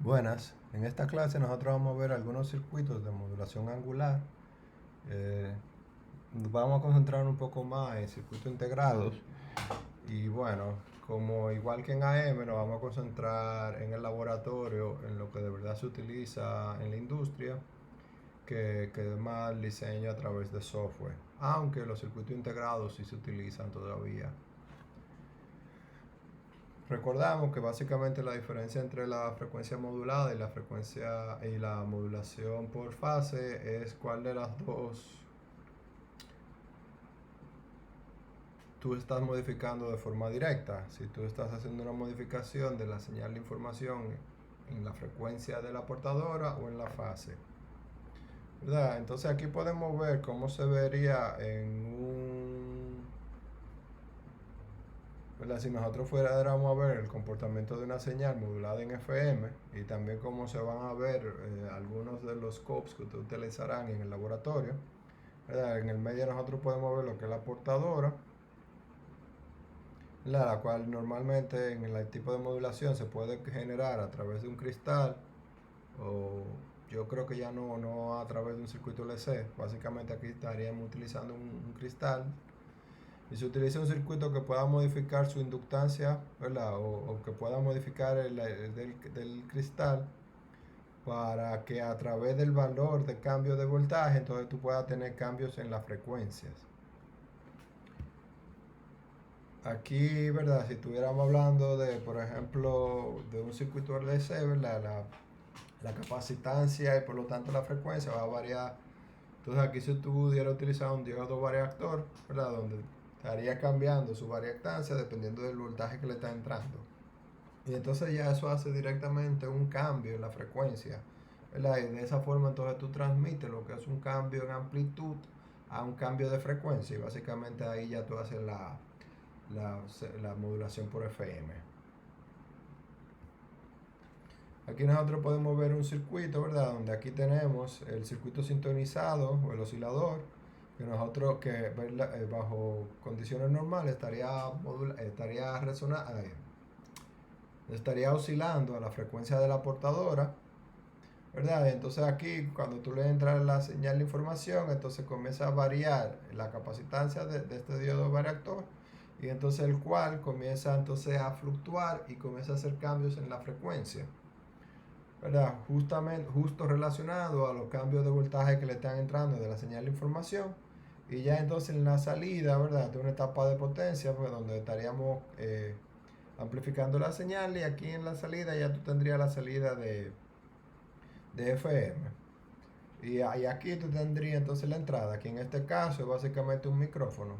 Buenas, en esta clase nosotros vamos a ver algunos circuitos de modulación angular. Eh, Vamos a concentrar un poco más en circuitos integrados y bueno, como igual que en AM nos vamos a concentrar en el laboratorio, en lo que de verdad se utiliza en la industria, que es más el diseño a través de software, aunque los circuitos integrados sí se utilizan todavía. Recordamos que básicamente la diferencia entre la frecuencia modulada y la frecuencia y la modulación por fase es cuál de las dos tú estás modificando de forma directa. Si tú estás haciendo una modificación de la señal de información en la frecuencia de la portadora o en la fase, ¿verdad? Entonces aquí podemos ver cómo se vería ¿verdad? Si nosotros fuéramos a ver el comportamiento de una señal modulada en FM y también cómo se van a ver algunos de los scopes que ustedes utilizarán en el laboratorio, ¿verdad? En el medio nosotros podemos ver lo que es la portadora, la cual normalmente en el tipo de modulación se puede generar a través de un cristal o yo creo que ya no a través de un circuito LC. Básicamente aquí estaríamos utilizando un cristal y se utiliza un circuito que pueda modificar su inductancia, ¿verdad? O que pueda modificar del cristal para que a través del valor de cambio de voltaje entonces tú puedas tener cambios en las frecuencias. Aquí, ¿verdad? Si estuviéramos hablando de, por ejemplo, de un circuito RDC, ¿verdad? La capacitancia y por lo tanto la frecuencia va a variar. Entonces aquí si tú pudieras utilizar un diodo variactor, ¿verdad? Donde estaría cambiando su variactancia dependiendo del voltaje que le está entrando. Y entonces ya eso hace directamente un cambio en la frecuencia, ¿verdad? Y de esa forma entonces tú transmites lo que es un cambio en amplitud a un cambio de frecuencia y básicamente ahí ya tú haces la modulación por FM. Aquí nosotros podemos ver un circuito, ¿verdad? Donde aquí tenemos el circuito sintonizado o el oscilador, que nosotros que bajo condiciones normales estaría oscilando a la frecuencia de la portadora, ¿verdad? Entonces aquí cuando tú le entras la señal de información, entonces comienza a variar la capacitancia de este diodo variactor y entonces el cual comienza entonces a fluctuar y comienza a hacer cambios en la frecuencia, ¿verdad? Justo relacionado a los cambios de voltaje que le están entrando de la señal de información. Y ya entonces en la salida, ¿verdad? De una etapa de potencia, pues donde estaríamos amplificando la señal y aquí en la salida ya tú tendrías la salida de FM. Y aquí tú tendrías entonces la entrada, que en este caso es básicamente un micrófono.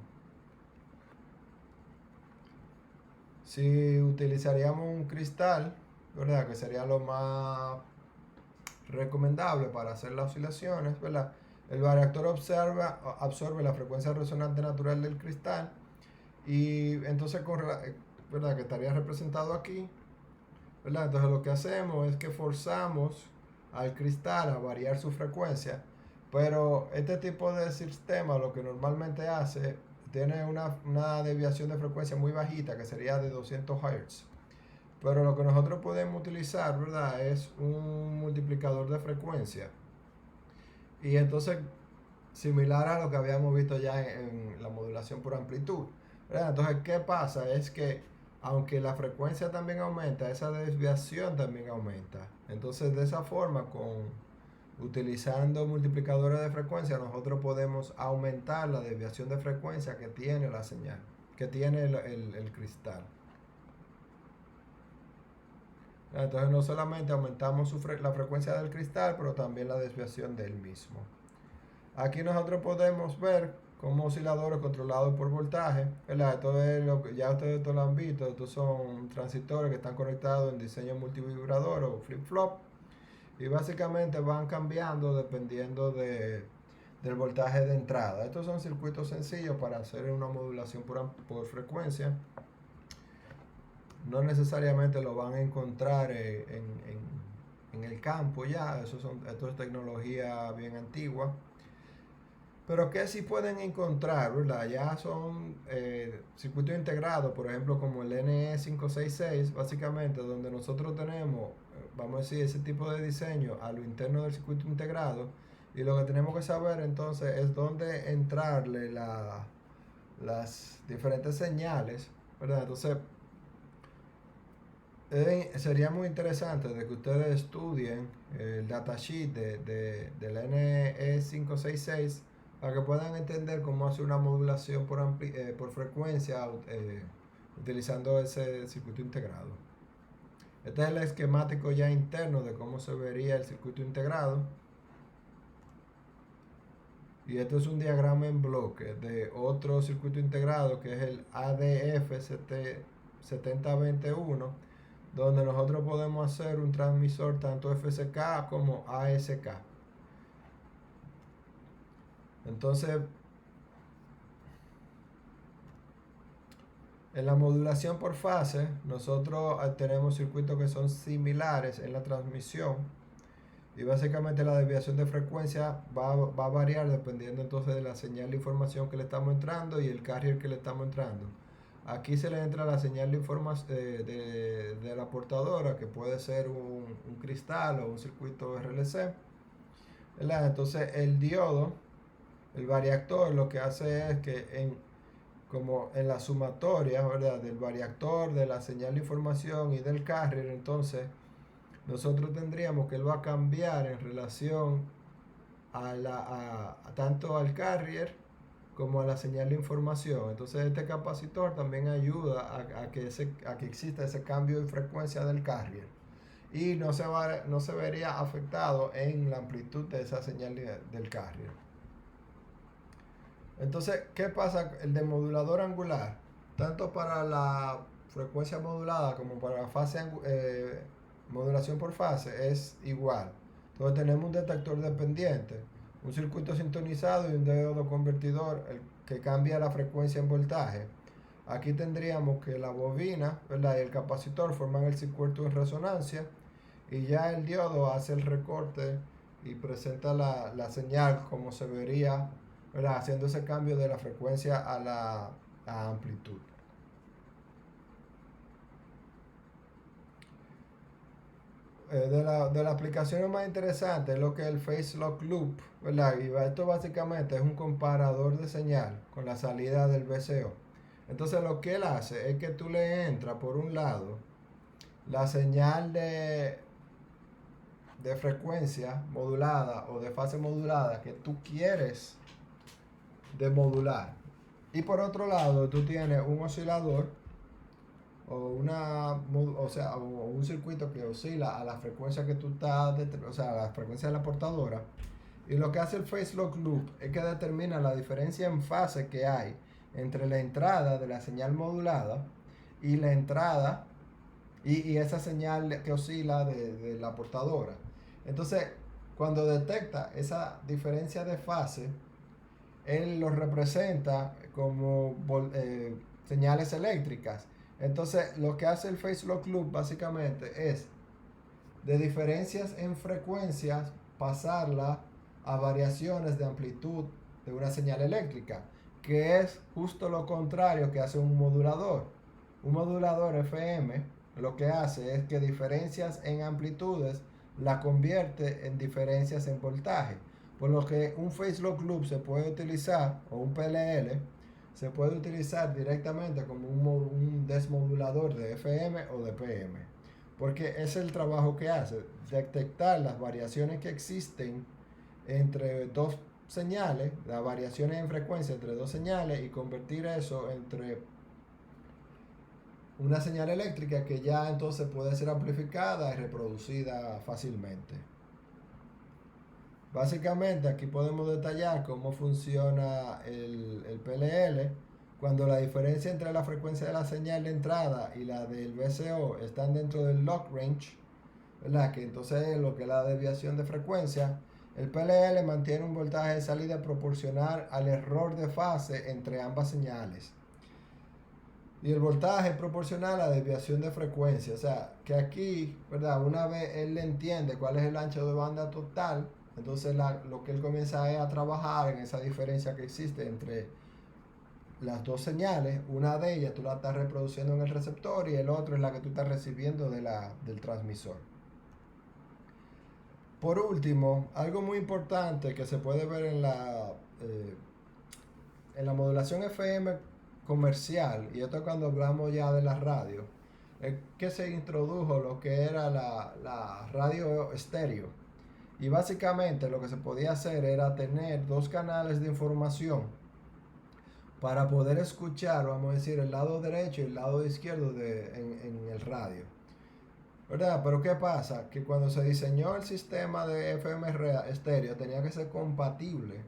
Si utilizaríamos un cristal, ¿verdad? Que sería lo más recomendable para hacer las oscilaciones, ¿verdad? El variactor absorbe la frecuencia resonante natural del cristal y entonces, ¿verdad? Que estaría representado aquí, ¿verdad? Entonces lo que hacemos es que forzamos al cristal a variar su frecuencia, pero este tipo de sistema lo que normalmente hace tiene una desviación de frecuencia muy bajita que sería de 200 Hz. Pero lo que nosotros podemos utilizar, ¿verdad? Es un multiplicador de frecuencia. Y entonces, similar a lo que habíamos visto ya en la modulación por amplitud, ¿verdad? Entonces, ¿qué pasa? Es que aunque la frecuencia también aumenta, esa desviación también aumenta. Entonces, de esa forma, utilizando multiplicadores de frecuencia, nosotros podemos aumentar la desviación de frecuencia que tiene la señal, que tiene el cristal. Entonces no solamente aumentamos la frecuencia del cristal, pero también la desviación del mismo. Aquí nosotros podemos ver como osciladores controlados por voltaje, ¿verdad? Esto es lo que ya ustedes lo han visto. Estos son transistores que están conectados en diseño multivibrador o flip-flop y básicamente van cambiando dependiendo del voltaje de entrada. Estos son circuitos sencillos para hacer una modulación por frecuencia. No necesariamente lo van a encontrar en el campo ya, esto es tecnología bien antigua. Pero que sí pueden encontrar, ¿verdad? Ya son circuitos integrados, por ejemplo, como el NE566, básicamente, donde nosotros tenemos vamos a decir, ese tipo de diseño a lo interno del circuito integrado. Y lo que tenemos que saber entonces es dónde entrarle las diferentes señales, ¿verdad? Entonces, sería muy interesante de que ustedes estudien el datasheet del NE566 para que puedan entender cómo hacer una modulación por frecuencia utilizando ese circuito integrado. Este es el esquemático ya interno de cómo se vería el circuito integrado. Y esto es un diagrama en bloque de otro circuito integrado que es el ADF7021, donde nosotros podemos hacer un transmisor tanto FSK como ASK. Entonces, en la modulación por fase, nosotros tenemos circuitos que son similares en la transmisión. Y básicamente la desviación de frecuencia va a variar dependiendo entonces de la señal de información que le estamos entrando y el carrier que le estamos entrando. Aquí se le entra la señal de información de la portadora, que puede ser un cristal o un circuito RLC, ¿verdad? Entonces el diodo, el variactor, lo que hace es que como en la sumatoria, ¿verdad?, del variactor, de la señal de información y del carrier, entonces nosotros tendríamos que él va a cambiar en relación tanto al carrier como a la señal de información. Entonces este capacitor también ayuda a que exista ese cambio de frecuencia del carrier y no se vería afectado en la amplitud de esa señal del carrier. Entonces, ¿qué pasa? El demodulador angular, tanto para la frecuencia modulada como para la modulación por fase, es igual. Entonces tenemos un detector dependiente, un circuito sintonizado y un diodo convertidor que cambia la frecuencia en voltaje. Aquí tendríamos que la bobina, ¿verdad?, y el capacitor forman el circuito en resonancia y ya el diodo hace el recorte y presenta la señal como se vería, ¿verdad?, haciendo ese cambio de la frecuencia a la amplitud. De las aplicaciones más interesantes es lo que es el Phase Lock Loop, ¿verdad? Y esto básicamente es un comparador de señal con la salida del VCO. Entonces lo que él hace es que tú le entras por un lado la señal de frecuencia modulada o de fase modulada que tú quieres demodular. Y por otro lado tú tienes un oscilador o un circuito que oscila a la frecuencia que tú estás, o sea, a la frecuencia de la portadora. Y lo que hace el Phase Lock Loop es que determina la diferencia en fase que hay entre la entrada de la señal modulada y la entrada y esa señal que oscila de la portadora. Entonces, cuando detecta esa diferencia de fase, él lo representa como señales eléctricas. Entonces, lo que hace el Phase Lock Loop básicamente es de diferencias en frecuencias pasarla a variaciones de amplitud de una señal eléctrica, que es justo lo contrario que hace un modulador. Un modulador FM lo que hace es que diferencias en amplitudes la convierte en diferencias en voltaje. Por lo que un Phase Lock Loop se puede utilizar, o un PLL, se puede utilizar directamente como un desmodulador de FM o de PM. Porque es el trabajo que hace, detectar las variaciones que existen entre dos señales, las variaciones en frecuencia entre dos señales y convertir eso entre una señal eléctrica que ya entonces puede ser amplificada y reproducida fácilmente. Básicamente aquí podemos detallar cómo funciona el PLL cuando la diferencia entre la frecuencia de la señal de entrada y la del VCO están dentro del lock range, ¿verdad?, que entonces es lo que es la desviación de frecuencia. El PLL mantiene un voltaje de salida proporcional al error de fase entre ambas señales. Y el voltaje es proporcional a la desviación de frecuencia. O sea, que aquí, ¿verdad?, una vez él entiende cuál es el ancho de banda total, entonces lo que él comienza es a trabajar en esa diferencia que existe entre las dos señales. Una de ellas tú la estás reproduciendo en el receptor y el otro es la que tú estás recibiendo del transmisor. Por último, algo muy importante que se puede ver en la modulación FM comercial, y esto cuando hablamos ya de la radio, es que se introdujo lo que era la radio estéreo. Y básicamente lo que se podía hacer era tener dos canales de información para poder escuchar, vamos a decir, el lado derecho y el lado izquierdo en el radio. ¿Verdad? Pero ¿qué pasa? Que cuando se diseñó el sistema de FM estéreo tenía que ser compatible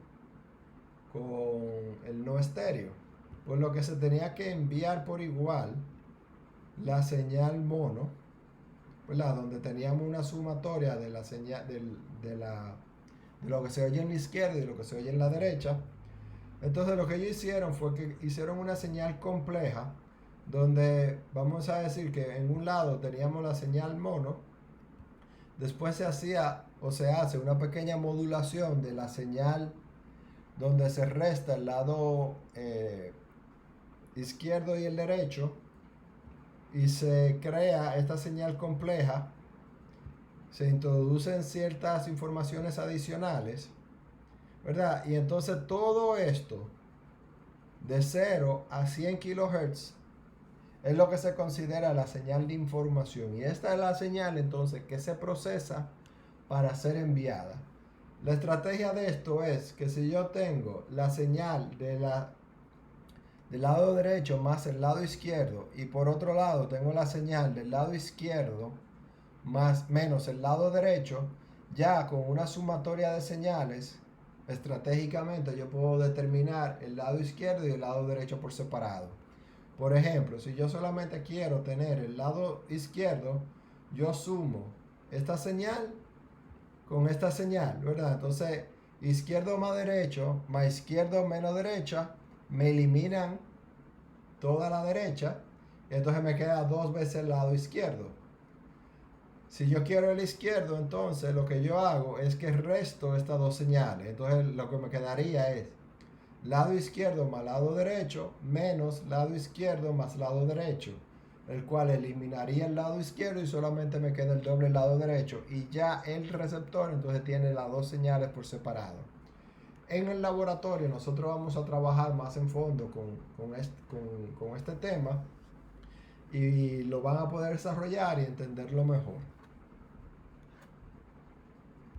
con el no estéreo. Por lo que se tenía que enviar por igual la señal mono, ¿verdad? Donde teníamos una sumatoria de la señal de lo que se oye en la izquierda y lo que se oye en la derecha. Entonces lo que ellos hicieron fue que hicieron una señal compleja donde vamos a decir que en un lado teníamos la señal mono, después se hacía o se hace una pequeña modulación de la señal donde se resta el lado izquierdo y el derecho y se crea esta señal compleja, se introducen ciertas informaciones adicionales, ¿verdad? Y entonces todo esto de 0 a 100 kHz es lo que se considera la señal de información. Y esta es la señal entonces que se procesa para ser enviada. La estrategia de esto es que si yo tengo la señal del lado derecho más el lado izquierdo y por otro lado tengo la señal del lado izquierdo más menos el lado derecho, ya con una sumatoria de señales, estratégicamente yo puedo determinar el lado izquierdo y el lado derecho por separado. Por ejemplo, si yo solamente quiero tener el lado izquierdo, yo sumo esta señal con esta señal, ¿verdad? Entonces, izquierdo más derecho, más izquierdo menos derecha, me eliminan toda la derecha, entonces me queda dos veces el lado izquierdo. Si yo quiero el izquierdo, entonces lo que yo hago es que resto estas dos señales. Entonces lo que me quedaría es lado izquierdo más lado derecho menos lado izquierdo más lado derecho, el cual eliminaría el lado izquierdo y solamente me queda el doble lado derecho y ya el receptor entonces tiene las dos señales por separado. En el laboratorio nosotros vamos a trabajar más en fondo con este tema y lo van a poder desarrollar y entenderlo mejor.